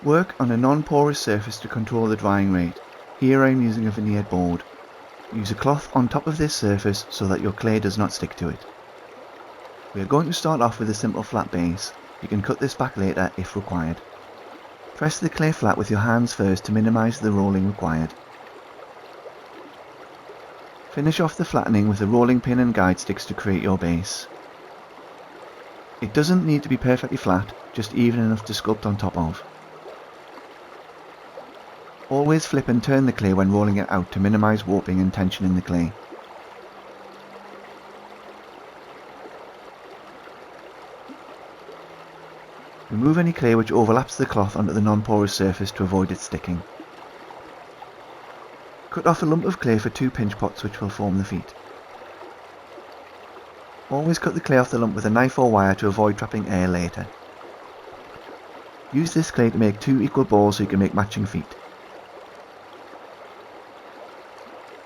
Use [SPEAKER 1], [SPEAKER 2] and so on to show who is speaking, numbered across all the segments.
[SPEAKER 1] Work on a non-porous surface to control the drying rate. Here I am using a veneered board. Use a cloth on top of this surface so that your clay does not stick to it. We are going to start off with a simple flat base. You can cut this back later if required. Press the clay flat with your hands first to minimise the rolling required. Finish off the flattening with a rolling pin and guide sticks to create your base. It doesn't need to be perfectly flat, just even enough to sculpt on top of. Always flip and turn the clay when rolling it out to minimise warping and tension in the clay. Remove any clay which overlaps the cloth onto the non-porous surface to avoid it sticking. Cut off a lump of clay for 2 pinch pots which will form the feet. Always cut the clay off the lump with a knife or wire to avoid trapping air later. Use this clay to make 2 equal balls so you can make matching feet.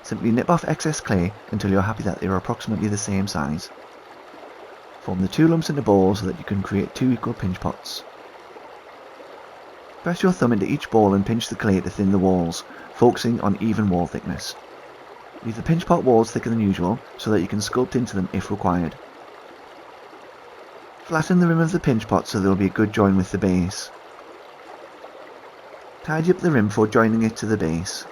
[SPEAKER 1] Simply nip off excess clay until you are happy that they are approximately the same size. Form the 2 lumps into balls so that you can create 2 equal pinch pots. Press your thumb into each ball and pinch the clay to thin the walls, focusing on even wall thickness. Leave the pinch pot walls thicker than usual so that you can sculpt into them if required. Flatten the rim of the pinch pot so there will be a good join with the base. Tidy up the rim before joining it to the base.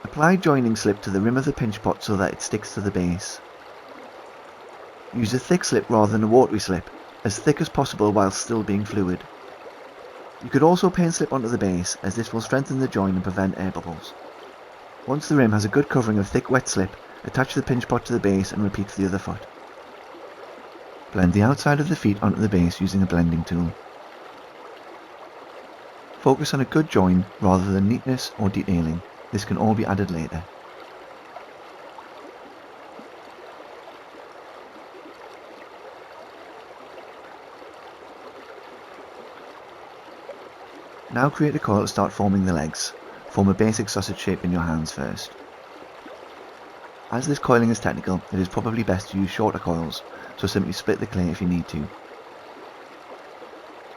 [SPEAKER 1] Apply joining slip to the rim of the pinch pot so that it sticks to the base. Use a thick slip rather than a watery slip, as thick as possible while still being fluid. You could also paint slip onto the base, as this will strengthen the join and prevent air bubbles. Once the rim has a good covering of thick wet slip, attach the pinch pot to the base and repeat for the other foot. Blend the outside of the feet onto the base using a blending tool. Focus on a good join rather than neatness or detailing. This can all be added later. Now create a coil to start forming the legs. Form a basic sausage shape in your hands first. As this coiling is technical, it is probably best to use shorter coils, so simply split the clay if you need to.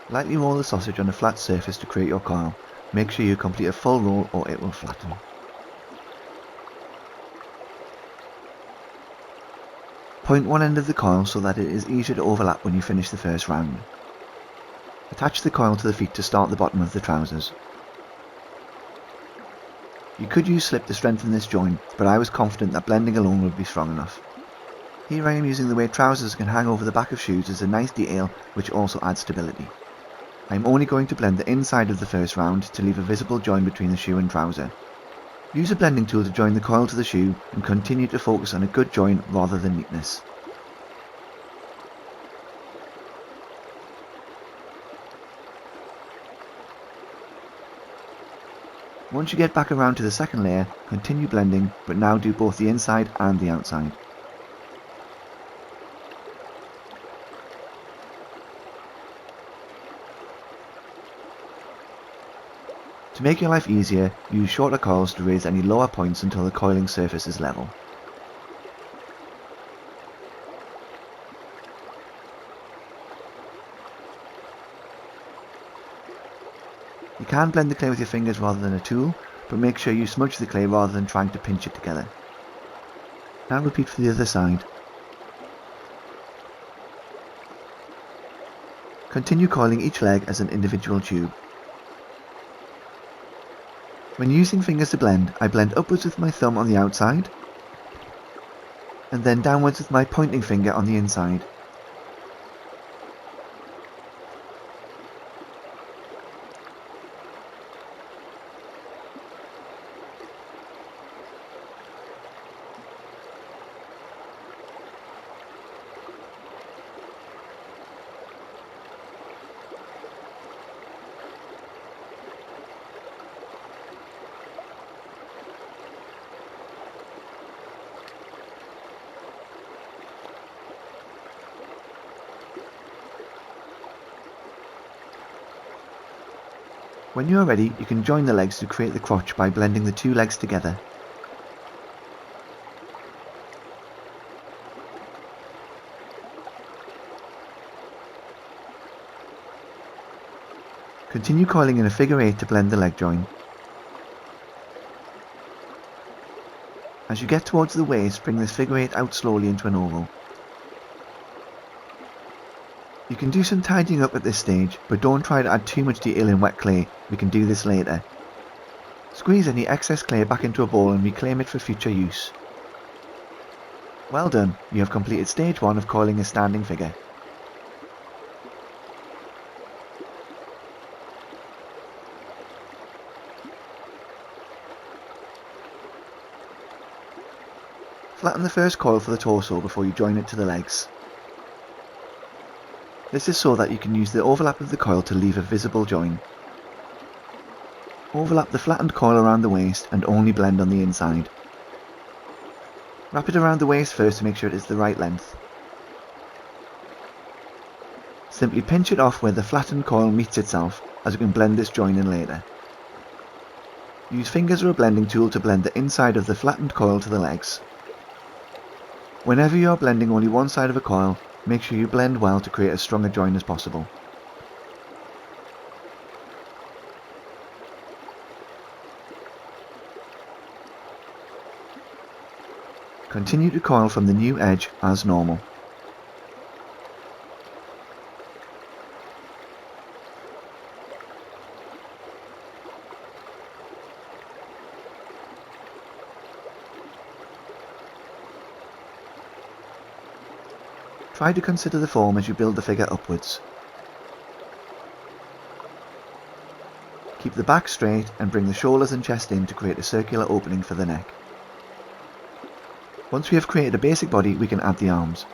[SPEAKER 1] Lightly roll the sausage on a flat surface to create your coil. Make sure you complete a full roll or it will flatten. Point one end of the coil so that it is easier to overlap when you finish the first round. Attach the coil to the feet to start the bottom of the trousers. You could use slip to strengthen this join, but I was confident that blending alone would be strong enough. Here I am using the way trousers can hang over the back of shoes as a nice detail which also adds stability. I am only going to blend the inside of the first round to leave a visible join between the shoe and trouser. Use a blending tool to join the coil to the shoe and continue to focus on a good join rather than neatness. Once you get back around to the second layer, continue blending, but now do both the inside and the outside. To make your life easier, use shorter coils to raise any lower points until the coiling surface is level. You can blend the clay with your fingers rather than a tool, but make sure you smudge the clay rather than trying to pinch it together. Now repeat for the other side. Continue coiling each leg as an individual tube. When using fingers to blend, I blend upwards with my thumb on the outside, and then downwards with my pointing finger on the inside. When you are ready, you can join the legs to create the crotch by blending the 2 legs together. Continue coiling in a figure 8 to blend the leg join. As you get towards the waist, bring this figure 8 out slowly into an oval. You can do some tidying up at this stage, but don't try to add too much detail in wet clay, we can do this later. Squeeze any excess clay back into a bowl and reclaim it for future use. Well done, you have completed stage 1 of coiling a standing figure. Flatten the first coil for the torso before you join it to the legs. This is so that you can use the overlap of the coil to leave a visible join. Overlap the flattened coil around the waist and only blend on the inside. Wrap it around the waist first to make sure it is the right length. Simply pinch it off where the flattened coil meets itself, as you can blend this join in later. Use fingers or a blending tool to blend the inside of the flattened coil to the legs. Whenever you are blending only one side of a coil, make sure you blend well to create as strong a join as possible. Continue to coil from the new edge as normal. Try to consider the form as you build the figure upwards. Keep the back straight and bring the shoulders and chest in to create a circular opening for the neck. Once we have created a basic body, we can add the arms.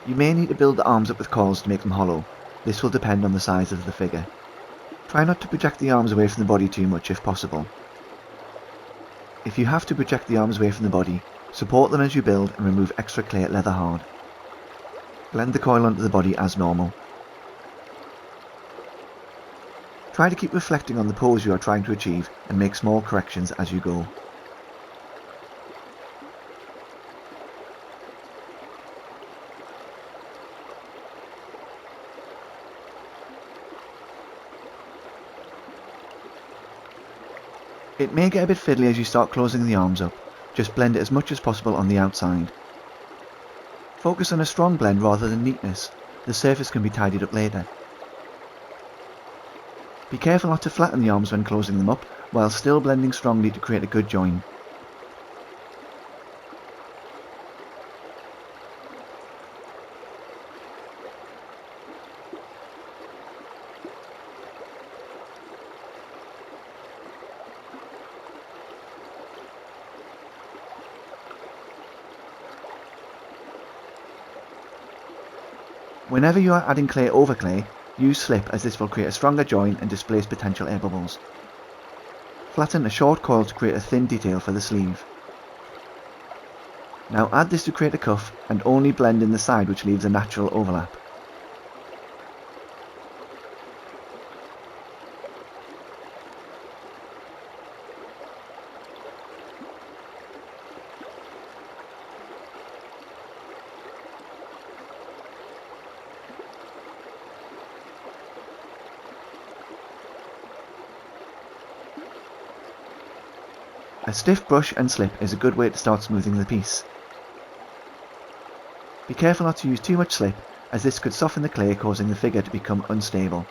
[SPEAKER 1] You may need to build the arms up with coils to make them hollow. This will depend on the size of the figure. Try not to project the arms away from the body too much if possible. If you have to project the arms away from the body, support them as you build and remove extra clay at leather hard. Blend the coil onto the body as normal. Try to keep reflecting on the pose you are trying to achieve and make small corrections as you go. It may get a bit fiddly as you start closing the arms up. Just blend it as much as possible on the outside. Focus on a strong blend rather than neatness. The surface can be tidied up later. Be careful not to flatten the arms when closing them up, while still blending strongly to create a good join. Whenever you are adding clay over clay, use slip as this will create a stronger join and displace potential air bubbles. Flatten a short coil to create a thin detail for the sleeve. Now add this to create a cuff and only blend in the side which leaves a natural overlap. A stiff brush and slip is a good way to start smoothing the piece. Be careful not to use too much slip, as this could soften the clay, causing the figure to become unstable.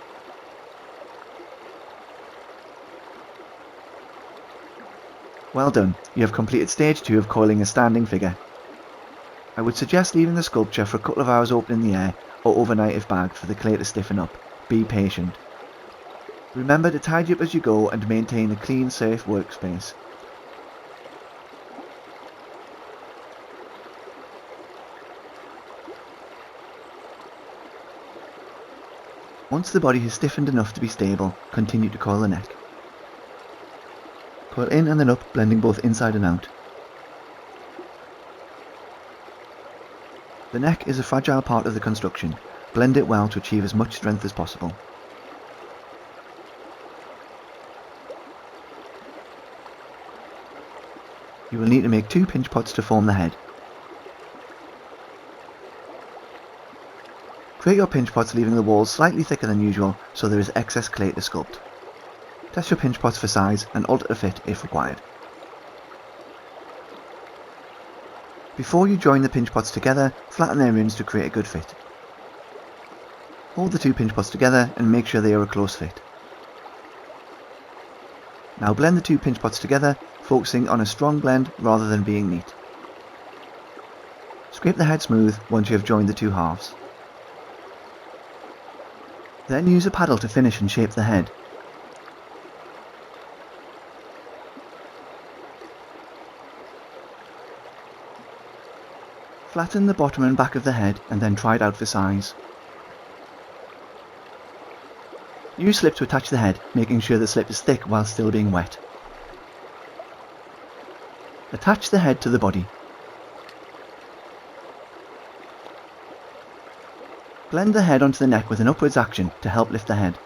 [SPEAKER 1] Well done, you have completed stage 2 of coiling a standing figure. I would suggest leaving the sculpture for a couple of hours open in the air, or overnight if bagged, for the clay to stiffen up. Be patient. Remember to tidy up as you go and maintain a clean, safe workspace. Once the body has stiffened enough to be stable, continue to coil the neck. Coil in and then up, blending both inside and out. The neck is a fragile part of the construction. Blend it well to achieve as much strength as possible. You will need to make 2 pinch pots to form the head. Create your pinch pots leaving the walls slightly thicker than usual so there is excess clay to sculpt. Test your pinch pots for size and alter the fit if required. Before you join the pinch pots together, flatten their rims to create a good fit. Hold the two pinch pots together and make sure they are a close fit. Now blend the two pinch pots together, focusing on a strong blend rather than being neat. Scrape the head smooth once you have joined the two halves. Then use a paddle to finish and shape the head. Flatten the bottom and back of the head and then try it out for size. Use slip to attach the head, making sure the slip is thick while still being wet. Attach the head to the body. Blend the head onto the neck with an upwards action to help lift the head.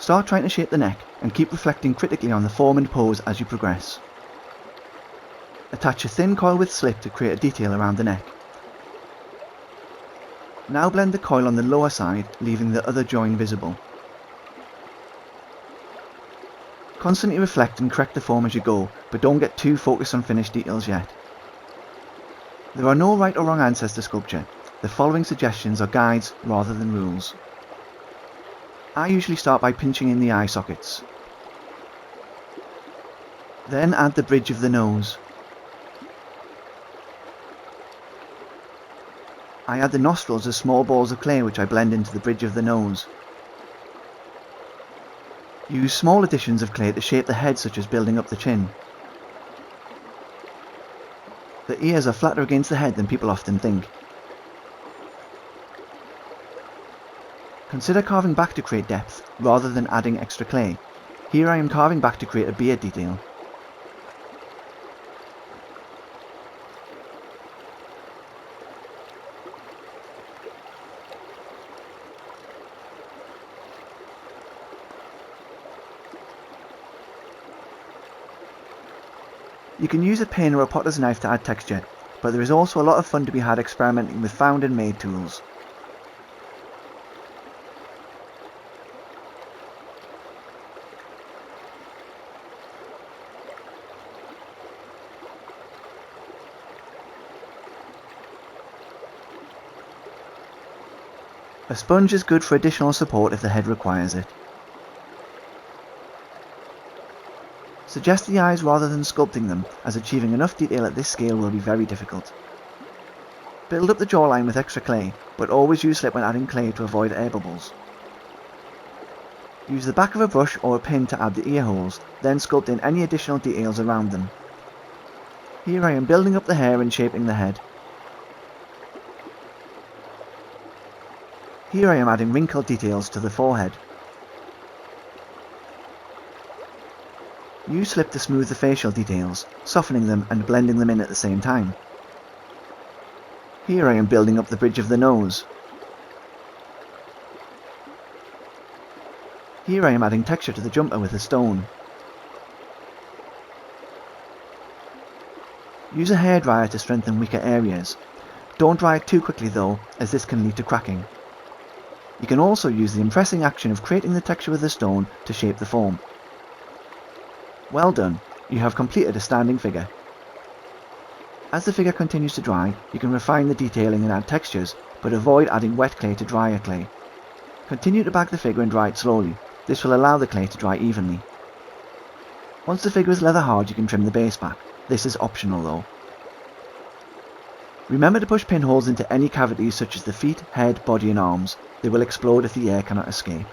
[SPEAKER 1] Start trying to shape the neck and keep reflecting critically on the form and pose as you progress. Attach a thin coil with slip to create a detail around the neck. Now blend the coil on the lower side, leaving the other join visible. Constantly reflect and correct the form as you go, but don't get too focused on finished details yet. There are no right or wrong answers to sculpture. The following suggestions are guides rather than rules. I usually start by pinching in the eye sockets. Then add the bridge of the nose. I add the nostrils as small balls of clay which I blend into the bridge of the nose. Use small additions of clay to shape the head, such as building up the chin. The ears are flatter against the head than people often think. Consider carving back to create depth, rather than adding extra clay. Here I am carving back to create a beard detail. You can use a pin or a potter's knife to add texture, but there is also a lot of fun to be had experimenting with found and made tools. A sponge is good for additional support if the head requires it. Suggest the eyes rather than sculpting them, as achieving enough detail at this scale will be very difficult. Build up the jawline with extra clay, but always use slip when adding clay to avoid air bubbles. Use the back of a brush or a pin to add the ear holes, then sculpt in any additional details around them. Here I am building up the hair and shaping the head. Here I am adding wrinkled details to the forehead. Use slip to smooth the facial details, softening them and blending them in at the same time. Here I am building up the bridge of the nose. Here I am adding texture to the jumper with a stone. Use a hairdryer to strengthen weaker areas. Don't dry it too quickly though, as this can lead to cracking. You can also use the impressing action of creating the texture with the stone to shape the form. Well done, you have completed a standing figure. As the figure continues to dry, you can refine the detailing and add textures, but avoid adding wet clay to drier clay. Continue to bag the figure and dry it slowly. This will allow the clay to dry evenly. Once the figure is leather hard, you can trim the base back. This is optional though. Remember to push pinholes into any cavities such as the feet, head, body and arms. They will explode if the air cannot escape.